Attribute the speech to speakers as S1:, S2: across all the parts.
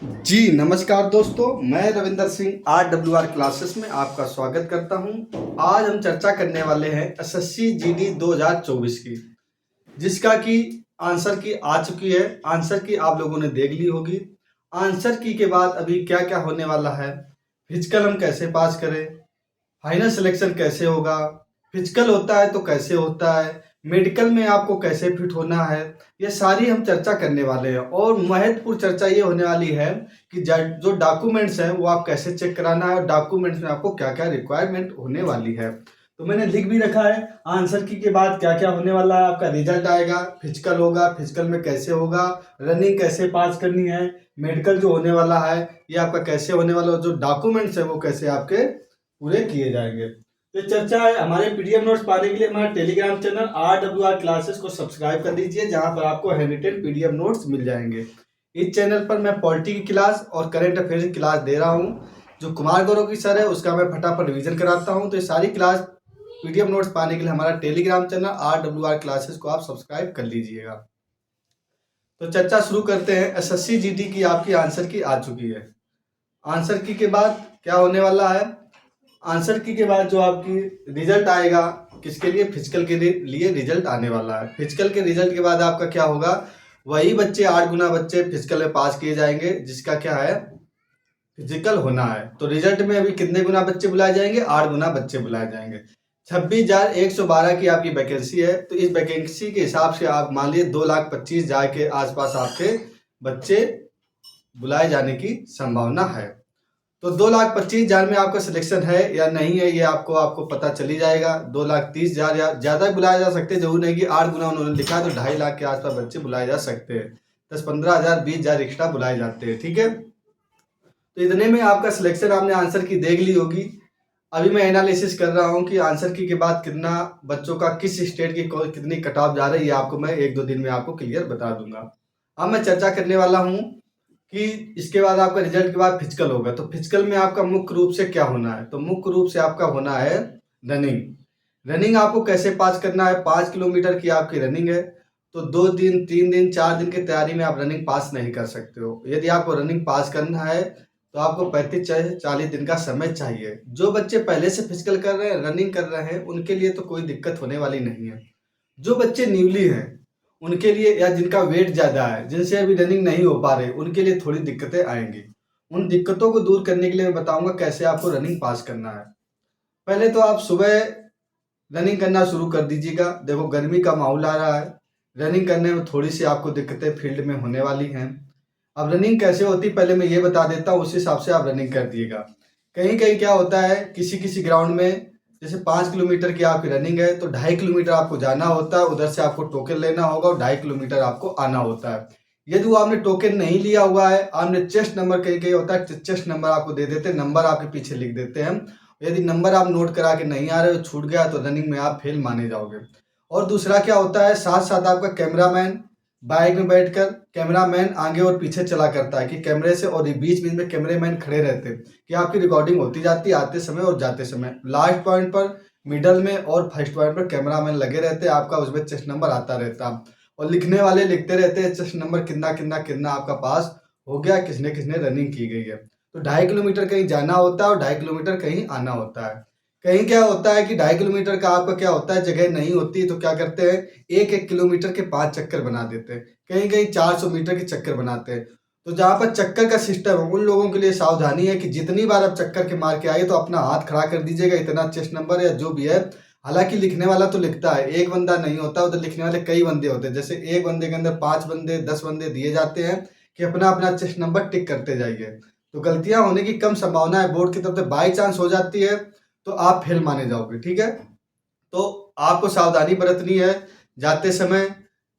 S1: जी नमस्कार दोस्तों, मैं रविंदर सिंह RWR क्लासेस में आपका स्वागत करता हूं। आज हम चर्चा करने वाले हैं एसएससी जीडी 2024 की, जिसका कि आंसर की आ चुकी है। आंसर की आप लोगों ने देख ली होगी। आंसर की के बाद अभी क्या क्या होने वाला है, फिजिकल हम कैसे पास करें, फाइनल सिलेक्शन कैसे होगा, फिजिकल होता है तो कैसे होता है, मेडिकल में आपको कैसे फिट होना है, ये सारी हम चर्चा करने वाले हैं। और महत्वपूर्ण चर्चा ये होने वाली है कि जो डॉक्यूमेंट्स हैं वो आप कैसे चेक कराना है और डॉक्यूमेंट्स में आपको क्या क्या रिक्वायरमेंट होने वाली है। तो मैंने लिख भी रखा है आंसर की के बाद क्या क्या होने वाला है। आपका रिजल्ट आएगा, फिजिकल होगा, फिजिकल में कैसे होगा, रनिंग कैसे पास करनी है, मेडिकल जो होने वाला है ये आपका कैसे होने वाला है, जो डॉक्यूमेंट्स है वो कैसे आपके पूरे किए जाएंगे। तो चर्चा है। हमारे पीडीएफ नोट्स पाने के लिए हमारा टेलीग्राम चैनल RWR क्लासेस को सब्सक्राइब कर लीजिए, जहां पर आपको हैंडरिटन पीडीएफ नोट्स मिल जाएंगे। इस चैनल पर मैं पॉलिटी की क्लास और करंट अफेयर्स की क्लास दे रहा हूं। जो कुमार गौरव की सर है उसका मैं फटाफट रिवीजन कराता हूं। तो ये सारी क्लास पीडीएफ नोट्स पाने के लिए हमारा टेलीग्राम चैनल RWR क्लासेस को आप सब्सक्राइब कर लीजिएगा। तो चर्चा शुरू करते हैं। एसएससी जीडी की आपकी आंसर की आ चुकी है। आंसर की के बाद क्या होने वाला है, आंसर की के बाद जो आपकी रिजल्ट आएगा, किसके लिए, फिजिकल के लिए रिजल्ट आने वाला है। फिजिकल के रिजल्ट के बाद आपका क्या होगा, वही बच्चे 8 गुना बच्चे फिजिकल में पास किए जाएंगे, जिसका क्या है, फिजिकल होना है। तो रिजल्ट में अभी कितने गुना बच्चे बुलाए जाएंगे, 8 गुना बच्चे बुलाए जाएंगे। 26,112 की आपकी वैकेंसी है। तो इस वैकेंसी के हिसाब से आप मान लीजिए 2,25,000 के आसपास आपके बच्चे बुलाए जाने की संभावना है। तो 2,25,000 में आपका सिलेक्शन है या नहीं है, ये आपको पता चली जाएगा। 2,30,000 या ज़्यादा बुलाए जा सकते हैं, जरूर नहीं कि 8 गुना उन्होंने लिखा है तो 2.5 लाख के आसपास बच्चे बुलाए जा सकते हैं। 10-15,000 20,000 एक्स्ट्रा बुलाए जाते हैं, ठीक है। तो इतने में आपका सिलेक्शन, आपने आंसर की देख ली होगी। अभी मैं एनालिसिस कर रहा हूँ कि आंसर की के बाद कितना बच्चों का किस स्टेट की कितनी कट ऑफ जा रही है, आपको मैं 1-2 दिन में आपको क्लियर बता दूंगा। अब मैं चर्चा करने वाला हूँ कि इसके बाद आपका रिजल्ट के बाद फिजिकल होगा। तो फिजिकल में आपका मुख्य रूप से क्या होना है, तो मुख्य रूप से आपका होना है रनिंग। रनिंग आपको कैसे पास करना है, 5 किलोमीटर की आपकी रनिंग है। तो 2 दिन 3 दिन 4 दिन की तैयारी में आप रनिंग पास नहीं कर सकते हो। यदि आपको रनिंग पास करना है तो आपको 35 से 40 दिन का समय चाहिए। जो बच्चे पहले से फिजिकल कर रहे हैं, रनिंग कर रहे हैं, उनके लिए तो कोई दिक्कत होने वाली नहीं है। जो बच्चे न्यूली हैं उनके लिए, या जिनका वेट ज़्यादा है, जिनसे अभी रनिंग नहीं हो पा रही, उनके लिए थोड़ी दिक्कतें आएंगी। उन दिक्कतों को दूर करने के लिए मैं बताऊंगा कैसे आपको रनिंग पास करना है। पहले तो आप सुबह रनिंग करना शुरू कर दीजिएगा। देखो गर्मी का माहौल आ रहा है, रनिंग करने में थोड़ी सी आपको दिक्कतें फील्ड में होने वाली हैं। अब रनिंग कैसे होती है पहले मैं ये बता देता हूँ, उस हिसाब से आप रनिंग कर दिएगा। कहीं कहीं क्या होता है, किसी किसी ग्राउंड में जैसे 5 किलोमीटर की आपकी रनिंग है तो 2.5 किलोमीटर आपको जाना होता है, उधर से आपको टोकन लेना होगा और 2.5 किलोमीटर आपको आना होता है। यदि वो आपने टोकन नहीं लिया हुआ है, आपने चेस्ट नंबर, कहीं कहीं होता है चेस्ट नंबर आपको दे देते हैं, नंबर आपके पीछे लिख देते हैं। यदि नंबर आप नोट करा के नहीं आ रहे हो, छूट गया, तो रनिंग में आप फेल माने जाओगे। और दूसरा क्या होता है, साथ साथ आपका कैमरामैन बाइक में बैठकर, कैमरामैन आगे और पीछे चला करता है कि कैमरे से, और बीच बीच में कैमरामैन खड़े रहते हैं कि आपकी रिकॉर्डिंग होती जाती है आते समय और जाते समय। लास्ट पॉइंट पर, मिडल में और फर्स्ट पॉइंट पर कैमरामैन लगे रहते हैं, आपका उसमें चेस्ट नंबर आता रहता है। और लिखने वाले लिखते रहते हैं चेस्ट नंबर कितना कितना कितना आपका पास हो गया, किसने किसने रनिंग की गई है। तो 2.5 किलोमीटर कहीं जाना होता है और 2.5 किलोमीटर कहीं आना होता है। कहीं क्या होता है कि 2.5 किलोमीटर का आपका क्या होता है, जगह नहीं होती तो क्या करते हैं, 1-1 किलोमीटर के 5 चक्कर बना देते हैं, कहीं कहीं 400 मीटर के चक्कर बनाते हैं। तो जहाँ पर चक्कर का सिस्टम है, उन लोगों के लिए सावधानी है कि जितनी बार आप चक्कर के मार के आए तो अपना हाथ खड़ा कर दीजिएगा, इतना चेस्ट नंबर या जो भी है। हालांकि लिखने वाला तो लिखता है, एक बंदा नहीं होता, उधर लिखने वाले कई बंदे होते हैं। जैसे एक बंदे के अंदर 5 बंदे 10 बंदे दिए जाते हैं कि अपना अपना चेस्ट नंबर टिक करते जाइए। तो गलतियां होने की कम संभावना है, बोर्ड की तरफ से बाई चांस हो जाती है तो आप फेल माने जाओगे, ठीक है। तो आपको सावधानी बरतनी है। जाते समय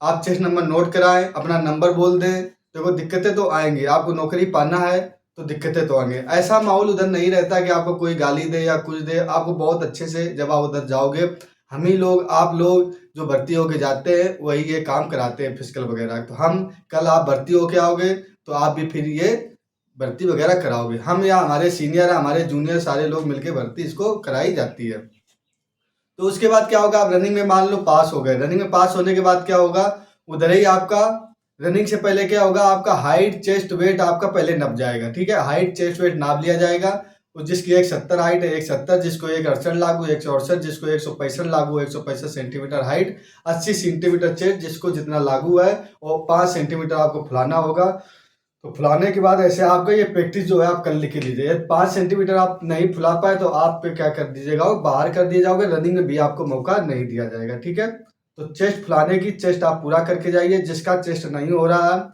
S1: आप चेस्ट नंबर नोट कराएं, अपना नंबर बोल दें। देखो दिक्कतें तो आएंगी, आपको नौकरी पाना है तो दिक्कतें तो आएंगी। ऐसा माहौल उधर नहीं रहता कि आपको कोई गाली दे या कुछ दे, आपको बहुत अच्छे से जब आप उधर जाओगे, हम ही लोग, आप लोग जो भर्ती होके जाते हैं वही ये काम कराते हैं फिजिकल वगैरह। तो हम कल आप भर्ती होके आओगे तो आप भी फिर ये भर्ती वगैरह कराओगे। हम या हमारे सीनियर, हमारे जूनियर, सारे लोग मिलकर भर्ती इसको कराई जाती है। तो उसके बाद क्या होगा, आप रनिंग में मान लो पास हो गए। रनिंग में पास होने के बाद क्या होगा, उधर ही आपका रनिंग से पहले क्या होगा, आपका हाइट चेस्ट वेट आपका पहले नप जाएगा, ठीक है। हाइट चेस्ट वेट नाप लिया जाएगा। तो जिसकी 170 हाइट है 170, जिसको 168 लागू 168, जिसको 165 लागू 165 सेंटीमीटर हाइट, 80 सेंटीमीटर चेस्ट जिसको जितना लागू है, और 5 सेंटीमीटर आपको फुलाना होगा। तो फुलाने के बाद ऐसे आपका ये प्रैक्टिस जो है आप कर लिख लीजिए। 5 सेंटीमीटर आप नहीं फुला पाए तो आप क्या कर दीजिएगा, वो बाहर कर दिए जाओगे, रनिंग में भी आपको मौका नहीं दिया जाएगा, ठीक है। तो चेस्ट फुलाने की चेस्ट आप पूरा करके जाइए। जिसका चेस्ट नहीं हो रहा है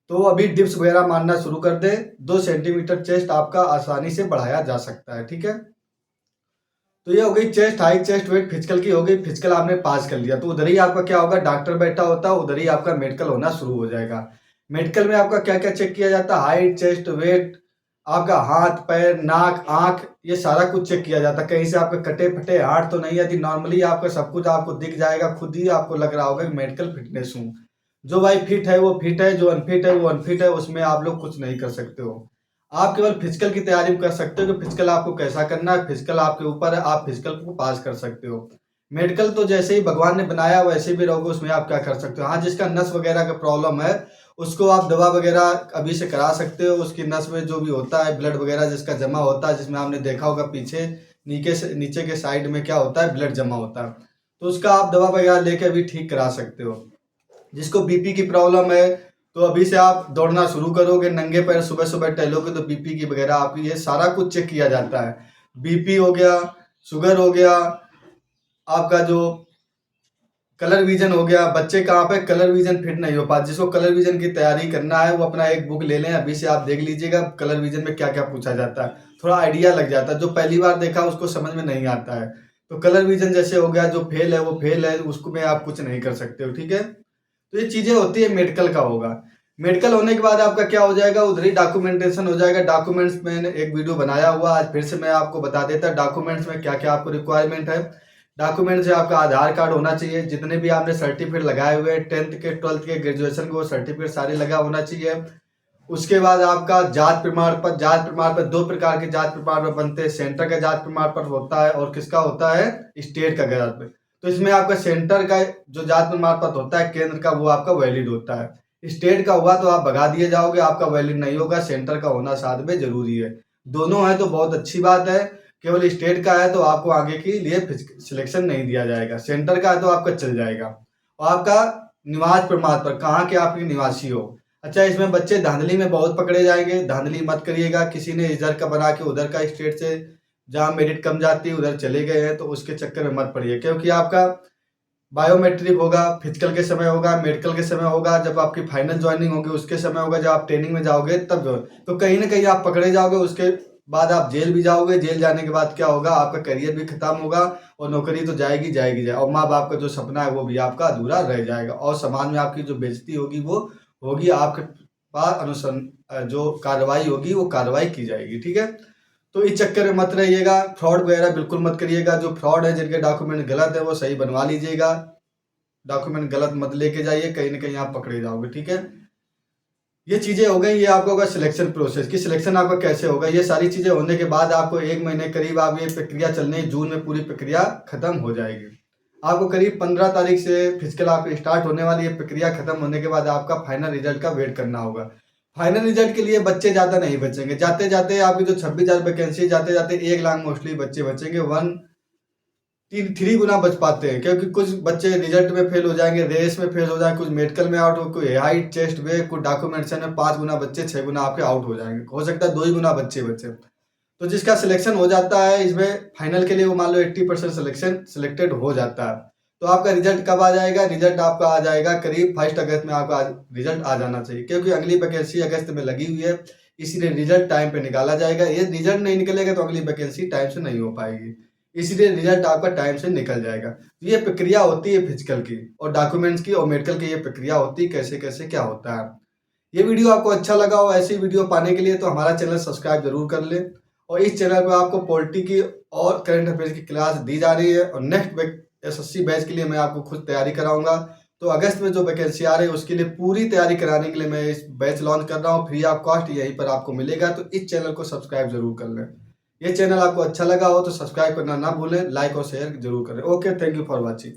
S1: तो अभी डिप्स वगैरह मारना शुरू कर दे। 2 सेंटीमीटर चेस्ट आपका आसानी से बढ़ाया जा सकता है, ठीक है। तो ये हो गई chest height chest weight physical की हो गई। फिजिकल आपने पास कर लिया तो उधर ही आपका क्या होगा, डॉक्टर बैठा होता है, उधर ही आपका मेडिकल होना शुरू हो जाएगा। मेडिकल में आपका क्या क्या चेक किया जाता है, हाइट चेस्ट वेट, आपका हाथ पैर नाक आंख, ये सारा कुछ चेक किया जाता है। कहीं से आपके कटे फटे हाथ तो नहीं आती, नॉर्मली आपका सब कुछ आपको दिख जाएगा, खुद ही आपको लग रहा होगा कि मेडिकल फिटनेस हूँ। जो भाई फिट है वो फिट है, जो अनफिट है वो अनफिट है, उसमें आप लोग कुछ नहीं कर सकते हो। आप केवल फिजिकल की तैयारी कर सकते हो कि फिजिकल आपको कैसा करना है, फिजिकल आपके ऊपर है, आप फिजिकल को पास कर सकते हो। मेडिकल तो जैसे ही भगवान ने बनाया वैसे भी रहोगे, उसमें आप क्या कर सकते हो। हाँ, जिसका नस वगैरह का प्रॉब्लम है उसको आप दवा वगैरह अभी से करा सकते हो। उसकी नस में जो भी होता है ब्लड वगैरह जिसका जमा होता है, जिसमें आपने देखा होगा पीछे नीचे के साइड में क्या होता है, ब्लड जमा होता है, तो उसका आप दवा वगैरह लेके अभी ठीक करा सकते हो। जिसको बीपी की प्रॉब्लम है तो अभी से आप दौड़ना शुरू करोगे, नंगे पैर सुबह सुबह टहलोगे तो बीपी की वगैरह आपकी ये सारा कुछ चेक किया जाता है। बीपी हो गया, शुगर हो गया, आपका जो कलर विजन हो गया। बच्चे कहाँ पे कलर विजन फिट नहीं हो पाते, जिसको कलर विजन की तैयारी करना है वो अपना एक बुक ले लें, अभी से आप देख लीजिएगा कलर विजन में क्या क्या पूछा जाता है, थोड़ा आइडिया लग जाता है। जो पहली बार देखा उसको समझ में नहीं आता है। तो कलर विजन जैसे हो गया, जो फेल है वो फेल है, उसको में आप कुछ नहीं कर सकते हो, ठीक है। तो ये चीजें होती है, मेडिकल का होगा। मेडिकल होने के बाद आपका क्या हो जाएगा, उधर ही डॉक्यूमेंटेशन हो जाएगा। डॉक्यूमेंट्स मैंने एक वीडियो बनाया हुआ, आज फिर से मैं आपको बता देता। डॉक्यूमेंट्स में क्या क्या आपको रिक्वायरमेंट है। डॉक्यूमेंट से आपका आधार कार्ड होना चाहिए, जितने भी आपने सर्टिफिकेट लगाए हुए 10th के 12th के ग्रेजुएशन के वो सर्टिफिकेट सारे लगा होना चाहिए। उसके बाद आपका जात प्रमाण पत्र। जात प्रमाण पत्र 2 प्रकार के जात प्रमाण पत्र बनते हैं, सेंटर का जात प्रमाण पत्र होता है और किसका होता है, स्टेट का जात प्रमाण। तो इसमें आपका सेंटर का जो जात प्रमाण पत्र होता है केंद्र का, वो आपका वैलिड होता है। स्टेट का हुआ तो आप भगा दिए जाओगे, आपका वैलिड नहीं होगा। सेंटर का होना साथ में जरूरी है। दोनों है तो बहुत अच्छी बात है। केवल स्टेट का है तो आपको आगे के लिए सिलेक्शन नहीं दिया जाएगा, सेंटर का है तो आपका चल जाएगा। और आपका निवास प्रमाण पत्र, कहाँ के आपके निवासी हो। अच्छा, इसमें बच्चे धांधली में बहुत पकड़े जाएंगे, धांधली मत करिएगा। किसी ने इधर का बना के उधर का स्टेट से जहाँ मेरिट कम जाती है उधर चले गए हैं तो उसके चक्कर में मत पड़िए, क्योंकि आपका बायोमेट्रिक होगा, फिजिकल के समय होगा, मेडिकल के समय होगा, जब आपकी फाइनल ज्वाइनिंग होगी उसके समय होगा, जब आप ट्रेनिंग में जाओगे तब तो कहीं ना कहीं आप पकड़े जाओगे। उसके बाद आप जेल भी जाओगे। जेल जाने के बाद क्या होगा, आपका करियर भी खत्म होगा और नौकरी तो जाएगी जाएगी जाए, और माँ बाप का जो सपना है वो भी आपका अधूरा रह जाएगा, और समाज में आपकी जो बेइज्जती होगी वो होगी। आपके पास जो कार्रवाई होगी वो कार्रवाई की जाएगी, ठीक है। तो इस चक्कर में मत रहिएगा, फ्रॉड वगैरह बिल्कुल मत करिएगा। जो फ्रॉड है, जिनके डॉक्यूमेंट गलत है वो सही बनवा लीजिएगा। डॉक्यूमेंट गलत मत लेके जाइए, कहीं ना कहीं आप पकड़े जाओगे, ठीक है। ये चीजें हो गई। ये आपका होगा सिलेक्शन प्रोसेस की, सिलेक्शन आपका कैसे होगा। ये सारी चीजें होने के बाद आपको 1 महीने करीब आप ये प्रक्रिया चलने, जून में पूरी प्रक्रिया खत्म हो जाएगी। आपको करीब 15 तारीख से फिजिकल आपकी स्टार्ट होने वाली है। प्रक्रिया खत्म होने के बाद आपका फाइनल रिजल्ट का वेट करना होगा। फाइनल रिजल्ट के लिए बच्चे ज्यादा नहीं बचेंगे, जाते जाते आपकी जो 26,000 वैकेंसी, जाते जाते 1 लाख मोस्टली बच्चे बचेंगे। 3 गुना बच पाते हैं, क्योंकि कुछ बच्चे रिजल्ट में फेल हो जाएंगे, रेस में फेल हो जाएंगे, कुछ मेडिकल में आउट हो, कोई हाइट चेस्ट वे, कुछ डॉक्यूमेंटेशन में 5 गुना बच्चे 6 गुना आपके आउट हो जाएंगे, हो सकता है 2 ही गुना बच्चे बचे। तो जिसका सिलेक्शन हो जाता है इसमें फाइनल के लिए, वो मान लो 80% सिलेक्शन सिलेक्टेड हो जाता है। तो आपका रिजल्ट कब आ जाएगा, रिजल्ट आपका आ जाएगा करीब 1 अगस्त में। आपका रिजल्ट आ जाना चाहिए, क्योंकि अगली वैकेंसी अगस्त में लगी हुई है, इसीलिए रिजल्ट टाइम पे निकाला जाएगा। ये रिजल्ट नहीं निकलेगा तो अगली वैकेंसी टाइम से नहीं हो पाएगी, इसीलिए रिजल्ट आपका टाइम से निकल जाएगा। तो ये प्रक्रिया होती है फिजिकल की और डॉक्यूमेंट्स की और मेडिकल की, ये प्रक्रिया होती है कैसे कैसे क्या होता है। ये वीडियो आपको अच्छा लगा हो, ऐसी वीडियो पाने के लिए तो हमारा चैनल सब्सक्राइब जरूर कर ले। और इस चैनल पर आपको पॉलिटी की और करंट अफेयर्स की क्लास दी जा रही है, और नेक्स्ट SSC बैच के लिए मैं आपको खुद तैयारी कराऊंगा। तो अगस्त में जो वैकेंसी आ रही है उसके लिए पूरी तैयारी कराने के लिए मैं इस बैच लॉन्च कर रहा हूँ, फ्री ऑफ कॉस्ट, यहीं पर आपको मिलेगा। तो इस चैनल को सब्सक्राइब जरूर कर लें। ये चैनल आपको अच्छा लगा हो तो सब्सक्राइब करना ना भूलें, लाइक और शेयर जरूर करें। Okay, thank you for watching.